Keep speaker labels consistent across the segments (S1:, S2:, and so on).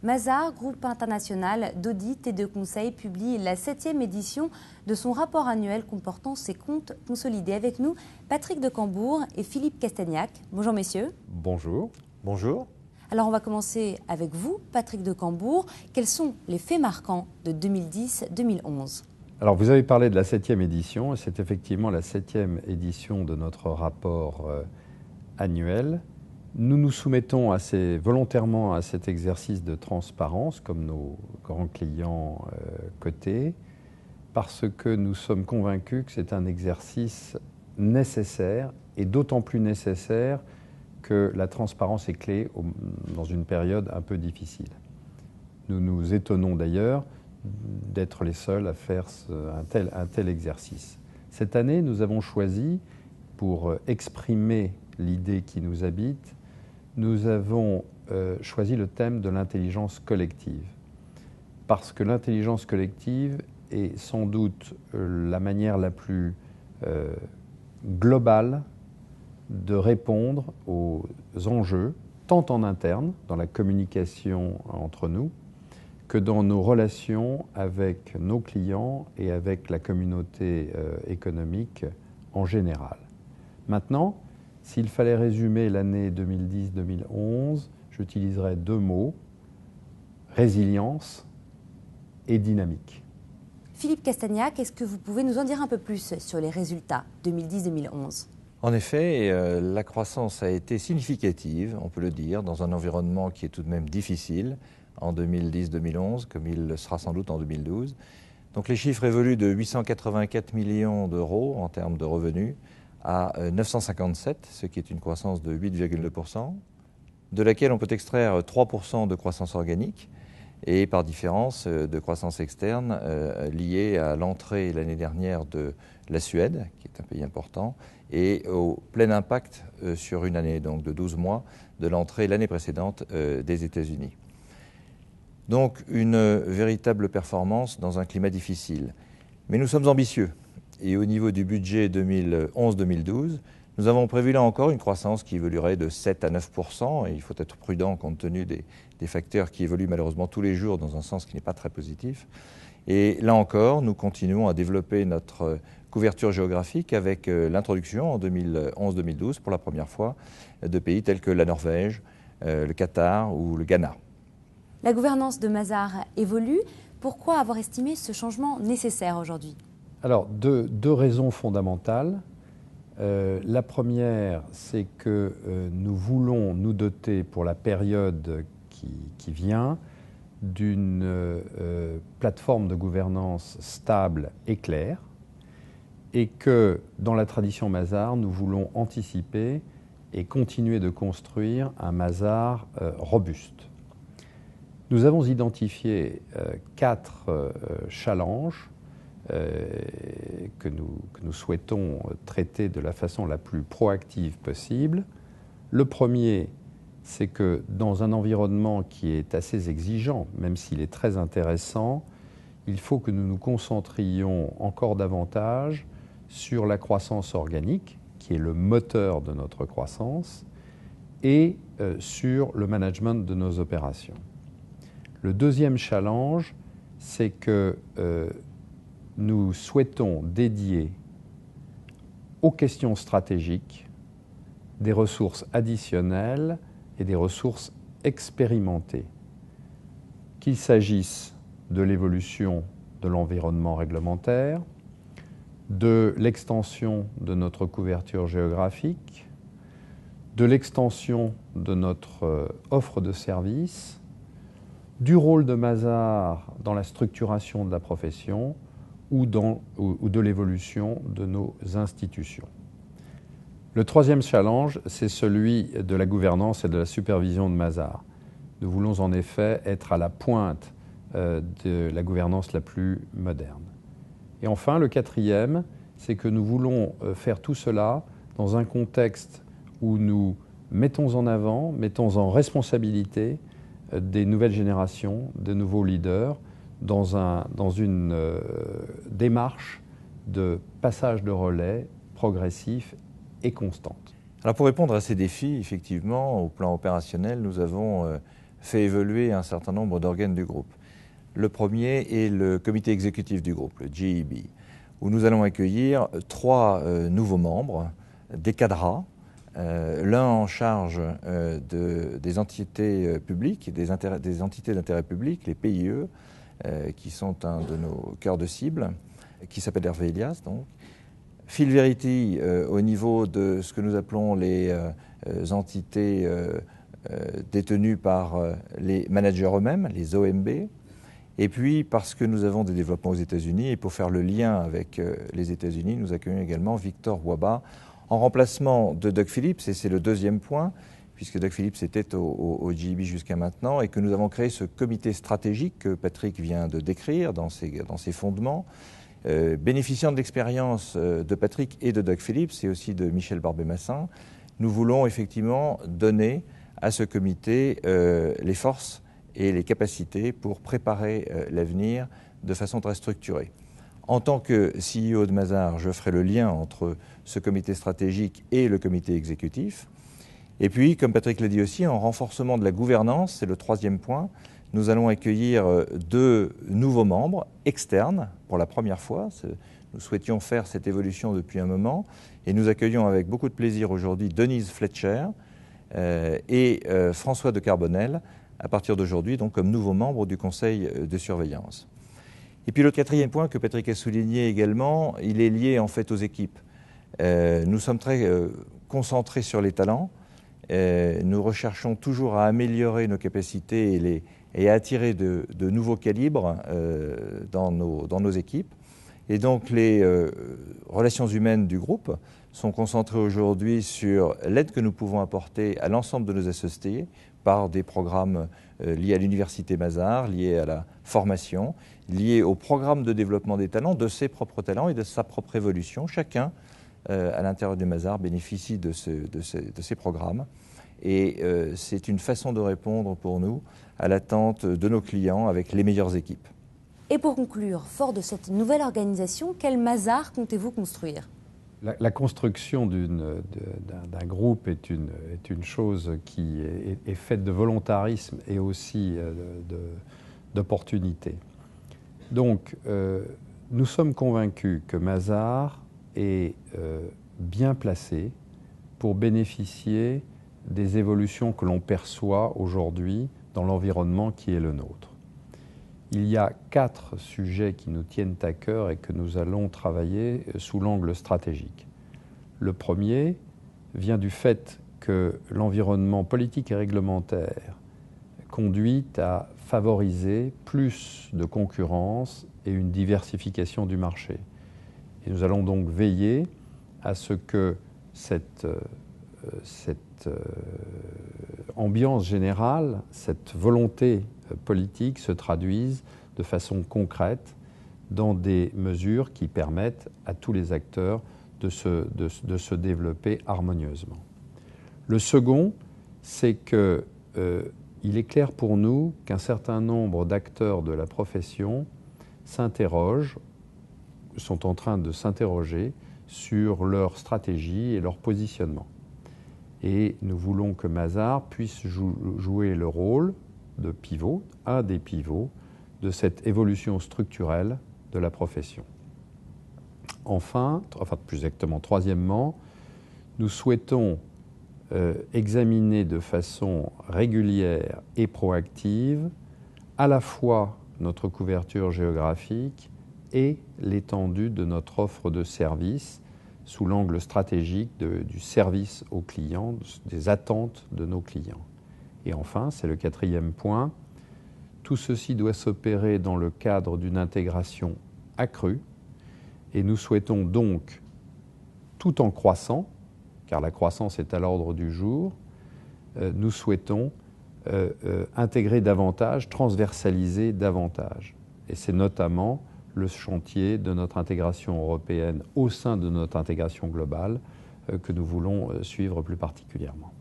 S1: Mazars, groupe international d'audit et de conseil, publie la 7e édition de son rapport annuel comportant ses comptes consolidés. Avec nous, Patrick de Cambourg et Philippe Castagnac. Bonjour messieurs.
S2: Bonjour. Bonjour.
S1: Alors on va commencer avec vous, Patrick de Cambourg. Quels sont les faits marquants de 2010-2011 ?
S2: Alors vous avez parlé de la 7e édition, et c'est effectivement la 7e édition de notre rapport annuel. Nous nous soumettons volontairement à cet exercice de transparence, comme nos grands clients cotés, parce que nous sommes convaincus que c'est un exercice nécessaire, et d'autant plus nécessaire que la transparence est clé dans une période un peu difficile. Nous nous étonnons d'ailleurs d'être les seuls à faire un tel exercice. Cette année, nous avons choisi, pour exprimer l'idée qui nous habite, nous avons choisi le thème de l'intelligence collective. Parce que l'intelligence collective est sans doute la manière la plus globale de répondre aux enjeux, tant en interne, dans la communication entre nous, que dans nos relations avec nos clients et avec la communauté économique en général. Maintenant, s'il fallait résumer l'année 2010-2011, j'utiliserais deux mots, résilience et dynamique.
S1: Philippe Castagnac, est-ce que vous pouvez nous en dire un peu plus sur les résultats 2010-2011 ?
S3: En effet, la croissance a été significative, on peut le dire, dans un environnement qui est tout de même difficile en 2010-2011, comme il le sera sans doute en 2012. Donc les chiffres évoluent de 884 millions d'euros en termes de revenus à 957, ce qui est une croissance de 8,2%, de laquelle on peut extraire 3% de croissance organique et par différence de croissance externe liée à l'entrée l'année dernière de la Suède, qui est un pays important, et au plein impact sur une année, donc de 12 mois, de l'entrée l'année précédente des États-Unis. Donc une véritable performance dans un climat difficile. Mais nous sommes ambitieux. Et au niveau du budget 2011-2012, nous avons prévu là encore une croissance qui évoluerait de 7 à 9%. Et il faut être prudent compte tenu des facteurs qui évoluent malheureusement tous les jours dans un sens qui n'est pas très positif. Et là encore, nous continuons à développer notre couverture géographique avec l'introduction en 2011-2012 pour la première fois de pays tels que la Norvège, le Qatar ou le Ghana.
S1: La gouvernance de Mazars évolue. Pourquoi avoir estimé ce changement nécessaire aujourd'hui ?
S2: Alors, deux raisons fondamentales. La première, c'est que nous voulons nous doter pour la période qui vient d'une plateforme de gouvernance stable et claire, et que dans la tradition Mazars, nous voulons anticiper et continuer de construire un Mazars robuste. Nous avons identifié 4 challenges que nous souhaitons traiter de la façon la plus proactive possible. Le premier, c'est que dans un environnement qui est assez exigeant, même s'il est très intéressant, il faut que nous nous concentrions encore davantage sur la croissance organique, qui est le moteur de notre croissance, et sur le management de nos opérations. Le deuxième challenge, c'est que nous souhaitons dédier aux questions stratégiques des ressources additionnelles et des ressources expérimentées, qu'il s'agisse de l'évolution de l'environnement réglementaire, de l'extension de notre couverture géographique, de l'extension de notre offre de services, du rôle de Mazars dans la structuration de la profession ou de l'évolution de nos institutions. Le troisième challenge, c'est celui de la gouvernance et de la supervision de Mazars. Nous voulons en effet être à la pointe de la gouvernance la plus moderne. Et enfin, le quatrième, c'est que nous voulons faire tout cela dans un contexte où nous mettons en avant, mettons en responsabilité des nouvelles générations, de nouveaux leaders, dans une démarche de passage de relais progressif et constante.
S3: Alors pour répondre à ces défis, effectivement, au plan opérationnel, nous avons fait évoluer un certain nombre d'organes du groupe. Le premier est le comité exécutif du groupe, le GEB, où nous allons accueillir 3 nouveaux membres, des cadres, l'un en charge des entités publiques, des entités d'intérêt public, les PIE, qui sont un de nos cœurs de cible, qui s'appelle Hervé Elias, donc. Phil Verity au niveau de ce que nous appelons les entités détenues par les managers eux-mêmes, les OMB. Et puis, parce que nous avons des développements aux États-Unis, et pour faire le lien avec les États-Unis, nous accueillons également Victor Waba, en remplacement de Doug Phillips, et c'est le deuxième point, puisque Doug Phillips était au GEB jusqu'à maintenant, et que nous avons créé ce comité stratégique que Patrick vient de décrire dans ses fondements, bénéficiant de l'expérience de Patrick et de Doug Phillips, et aussi de Michel Barbet-Massin. Nous voulons effectivement donner à ce comité les forces et les capacités pour préparer l'avenir de façon très structurée. En tant que CEO de Mazars, je ferai le lien entre ce comité stratégique et le comité exécutif. Et puis, comme Patrick l'a dit aussi, en renforcement de la gouvernance, c'est le troisième point, nous allons accueillir 2 nouveaux membres externes pour la première fois. Nous souhaitions faire cette évolution depuis un moment et nous accueillons avec beaucoup de plaisir aujourd'hui Denise Fletcher et François de Carbonel à partir d'aujourd'hui, donc comme nouveaux membres du conseil de surveillance. Et puis le quatrième point que Patrick a souligné également, il est lié en fait aux équipes. Nous sommes très concentrés sur les talents. Nous recherchons toujours à améliorer nos capacités et à attirer de nouveaux calibres dans nos équipes. Et donc les relations humaines du groupe sont concentrées aujourd'hui sur l'aide que nous pouvons apporter à l'ensemble de nos associés par des programmes liés à l'Université Mazars, liés à la formation, liés au programme de développement des talents, de ses propres talents et de sa propre évolution. Chacun, à l'intérieur du Mazars, bénéficie de ces programmes. Et c'est une façon de répondre pour nous à l'attente de nos clients avec les meilleures équipes.
S1: Et pour conclure, fort de cette nouvelle organisation, quel Mazars comptez-vous construire ?
S2: La construction d'un groupe est une chose qui est faite de volontarisme et aussi d'opportunité. Donc, nous sommes convaincus que Mazars est bien placé pour bénéficier des évolutions que l'on perçoit aujourd'hui dans l'environnement qui est le nôtre. Il y a 4 sujets qui nous tiennent à cœur et que nous allons travailler sous l'angle stratégique. Le premier vient du fait que l'environnement politique et réglementaire conduit à favoriser plus de concurrence et une diversification du marché. Et nous allons donc veiller à ce que cette ambiance générale, cette volonté politique se traduise de façon concrète dans des mesures qui permettent à tous les acteurs de se développer harmonieusement. Le second, c'est qu'il est clair pour nous qu'un certain nombre d'acteurs de la profession sont en train de s'interroger sur leur stratégie et leur positionnement. Et nous voulons que Mazars puisse jouer le rôle de pivot, un des pivots de cette évolution structurelle de la profession. Enfin, plus exactement, troisièmement, nous souhaitons examiner de façon régulière et proactive à la fois notre couverture géographique et l'étendue de notre offre de services sous l'angle stratégique du service aux clients, des attentes de nos clients. Et enfin, c'est le quatrième point, tout ceci doit s'opérer dans le cadre d'une intégration accrue et nous souhaitons donc, tout en croissant, car la croissance est à l'ordre du jour, nous souhaitons intégrer davantage, transversaliser davantage. Et c'est notamment le chantier de notre intégration européenne au sein de notre intégration globale que nous voulons suivre plus particulièrement.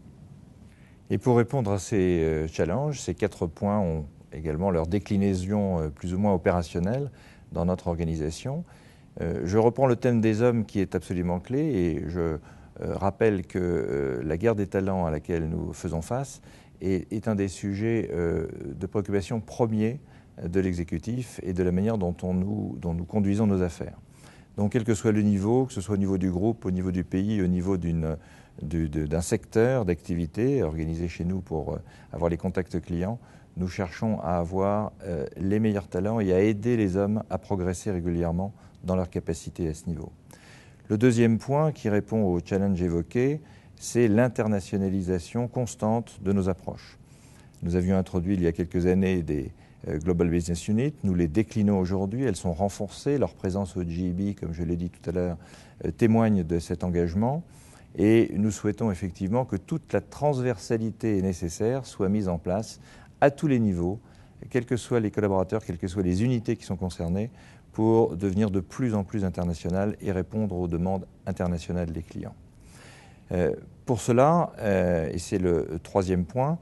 S3: Et pour répondre à ces challenges, ces 4 points ont également leur déclinaison plus ou moins opérationnelle dans notre organisation. Je reprends le thème des hommes qui est absolument clé et je rappelle que la guerre des talents à laquelle nous faisons face est un des sujets de préoccupation premiers de l'exécutif et de la manière dont nous conduisons nos affaires. Donc quel que soit le niveau, que ce soit au niveau du groupe, au niveau du pays, au niveau d'un secteur d'activité organisé chez nous pour avoir les contacts clients, nous cherchons à avoir les meilleurs talents et à aider les hommes à progresser régulièrement dans leur capacité à ce niveau. Le deuxième point qui répond au challenge évoqué, c'est l'internationalisation constante de nos approches. Nous avions introduit il y a quelques années des Global Business Units, nous les déclinons aujourd'hui, elles sont renforcées, leur présence au GEB, comme je l'ai dit tout à l'heure, témoigne de cet engagement et nous souhaitons effectivement que toute la transversalité nécessaire soit mise en place à tous les niveaux, quels que soient les collaborateurs, quelles que soient les unités qui sont concernées, pour devenir de plus en plus international et répondre aux demandes internationales des clients. Pour cela, et c'est le troisième point,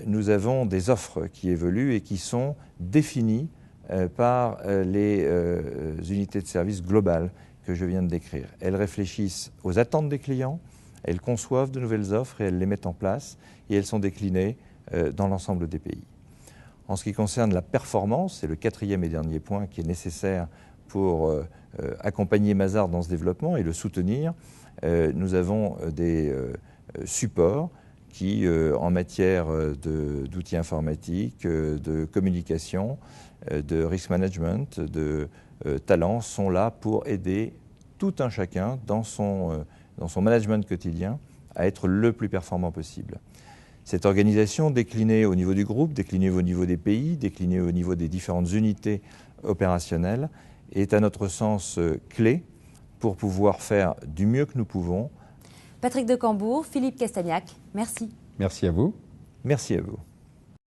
S3: nous avons des offres qui évoluent et qui sont définies par les unités de service globales que je viens de décrire. Elles réfléchissent aux attentes des clients, elles conçoivent de nouvelles offres et elles les mettent en place et elles sont déclinées dans l'ensemble des pays. En ce qui concerne la performance, c'est le quatrième et dernier point qui est nécessaire pour accompagner Mazars dans ce développement et le soutenir. Nous avons des supports qui, en matière d'outils informatiques, de communication, de risk management, de talents, sont là pour aider tout un chacun dans son management quotidien à être le plus performant possible. Cette organisation déclinée au niveau du groupe, déclinée au niveau des pays, déclinée au niveau des différentes unités opérationnelles, est à notre sens clé pour pouvoir faire du mieux que nous pouvons.
S1: Patrick de Cambourg, Philippe Castagnac, merci.
S2: Merci à vous.
S3: Merci à vous.